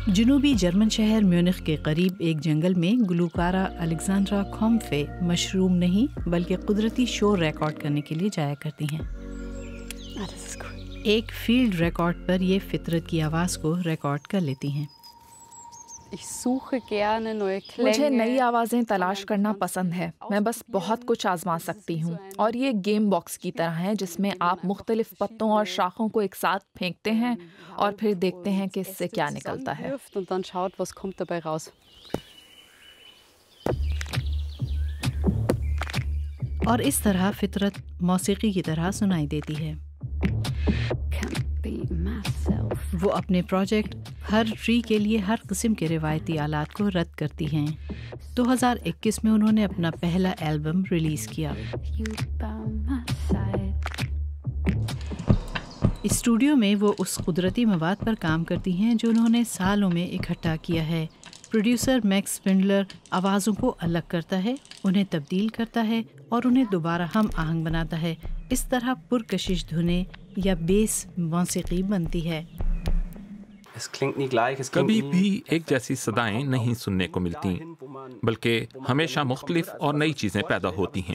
جنوبی جرمن شہر میونخ کے قریب ایک جنگل میں گلوکارہ الیگزینڈرا کھومفے مشروم نہیں بلکہ قدرتی شور ریکارڈ کرنے کے لیے جایا کرتی ہیں۔ ایک فیلڈ ریکارڈ پر یہ فطرت کی آواز کو ریکارڈ کر لیتی ہیں۔ مجھے نئی آوازیں تلاش کرنا پسند ہے۔ میں بس بہت کچھ آزما سکتی ہوں، اور یہ گیم باکس کی طرح ہے جس میں آپ مختلف پتوں اور شاخوں کو ایک ساتھ پھینکتے ہیں اور پھر دیکھتے ہیں کہ اس سے کیا نکلتا ہے۔ اور اس طرح فطرت موسیقی کی طرح سنائی دیتی ہے۔ وہ اپنے پروجیکٹ ہر ٹری کے لیے ہر قسم کے روایتی آلات کو رد کرتی ہیں۔ 2021 میں انہوں نے اپنا پہلا البم ریلیز کیا۔ اسٹوڈیو میں وہ اس قدرتی مواد پر کام کرتی ہیں جو انہوں نے سالوں میں اکٹھا کیا ہے۔ پروڈیوسر میکس اسپنڈلر آوازوں کو الگ کرتا ہے، انہیں تبدیل کرتا ہے اور انہیں دوبارہ ہم آہنگ بناتا ہے۔ اس طرح پرکشش دھنیں یا بیس موسیقی بنتی ہے۔ کبھی بھی ایک جیسی صدائیں نہیں سننے کو ملتی، بلکہ ہمیشہ مختلف اور نئی چیزیں پیدا ہوتی ہیں۔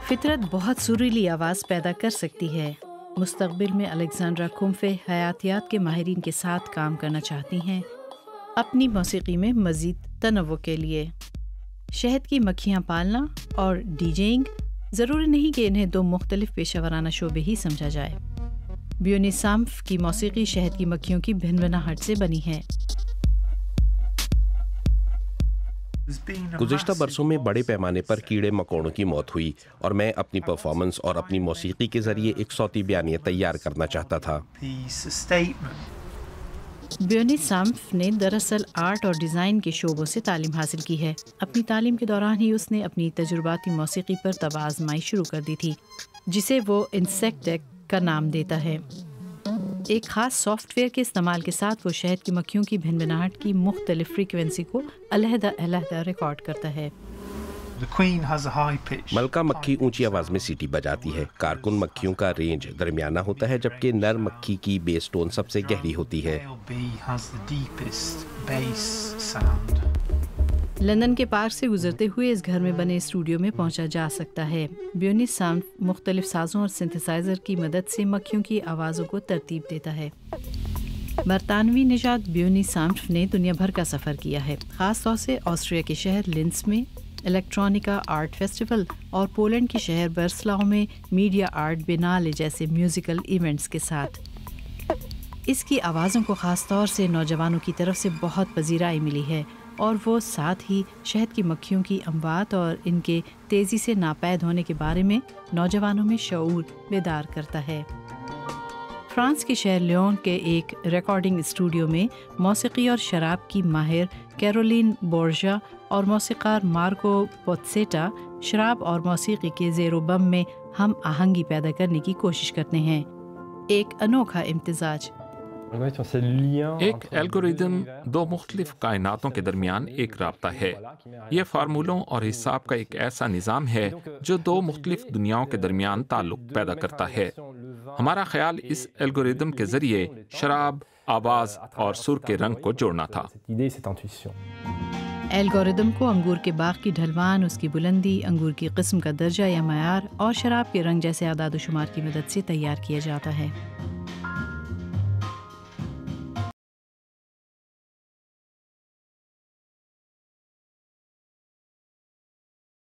فطرت بہت سریلی آواز پیدا کر سکتی ہے۔ مستقبل میں الیگزینڈرا کھومفے حیاتیات کے ماہرین کے ساتھ کام کرنا چاہتی ہیں اپنی موسیقی میں مزید تنوع کے لیے۔ شہد کی مکھیاں پالنا اور ڈی جےئنگ ضروری نہیں کہ انہیں دو مختلف پیشہ ورانہ شعبے ہی سمجھا جائے۔ بیونی سامف کی موسیقی شہد کی مکھیوں کی بھن بھناہٹ سے بنی ہے۔ گزشتہ برسوں میں بڑے پیمانے پر کیڑے مکوڑوں کی موت ہوئی، اور میں اپنی پرفارمنس اور اپنی موسیقی کے ذریعے ایک صوتی بیانیہ تیار کرنا چاہتا تھا۔ بیونی سامف نے دراصل آرٹ اور ڈیزائن کے شعبوں سے تعلیم حاصل کی ہے۔ اپنی تعلیم کے دوران ہی اس نے اپنی تجرباتی موسیقی پر طب آزمائی شروع کر دی تھی، جسے وہ انسیکٹیک کا نام دیتا ہے۔ ایک خاص سافٹ ویئر کے استعمال کے ساتھ وہ شہد کی مکھیوں کی بھن بھناہٹ کی مختلف فریکوینسی کو علیحدہ علیحدہ ریکارڈ کرتا ہے۔ ملکہ مکھی اونچی آواز میں سیٹی بجاتی ہے، کارکن مکھیوں کا رینج درمیانہ ہوتا ہے، جبکہ نر مکھی کی بیس ٹون سب سے گہری ہوتی ہے۔ لندن کے پارک سے گزرتے ہوئے اس گھر میں بنے اسٹوڈیو میں پہنچا جا سکتا ہے۔ بیونی سامف مختلف سازوں اور سنتھیسائزر کی مدد سے مکھیوں کی آوازوں کو ترتیب دیتا ہے۔ برطانوی نژاد بیونی سامف نے دنیا بھر کا سفر کیا ہے، خاص طور سے آسٹریا کے شہر لنز میں الیکٹرونیکا آرٹ فیسٹیول اور پولینڈ کے شہر برسلاو میں میڈیا آرٹ بینالے جیسے میوزیکل ایونٹس کے ساتھ۔ اس کی آوازوں کو خاص طور سے نوجوانوں کی طرف سے بہت پذیرائی ملی ہے، اور وہ ساتھ ہی شہد کی مکھیوں کی اموات اور ان کے تیزی سے ناپید ہونے کے بارے میں نوجوانوں میں شعور بیدار کرتا ہے۔ فرانس کے شہر لیون کے ایک ریکارڈنگ اسٹوڈیو میں موسیقی اور شراب کی ماہر کیرولین بورژا اور موسیقار مارکو پوتسیٹا شراب اور موسیقی کے زیر و بم میں ہم آہنگی پیدا کرنے کی کوشش کرتے ہیں، ایک انوکھا امتزاج۔ ایک الگوریدم دو مختلف کائناتوں کے درمیان ایک رابطہ ہے۔ یہ فارمولوں اور حساب کا ایک ایسا نظام ہے جو دو مختلف دنیاؤں کے درمیان تعلق پیدا کرتا ہے۔ ہمارا خیال اس الگوریدم کے ذریعے شراب، آواز اور سر کے رنگ کو جوڑنا تھا۔ الگوریدم کو انگور کے باغ کی ڈھلوان، اس کی بلندی، انگور کی قسم کا درجہ یا معیار اور شراب کے رنگ جیسے اعداد و شمار کی مدد سے تیار کیا جاتا ہے۔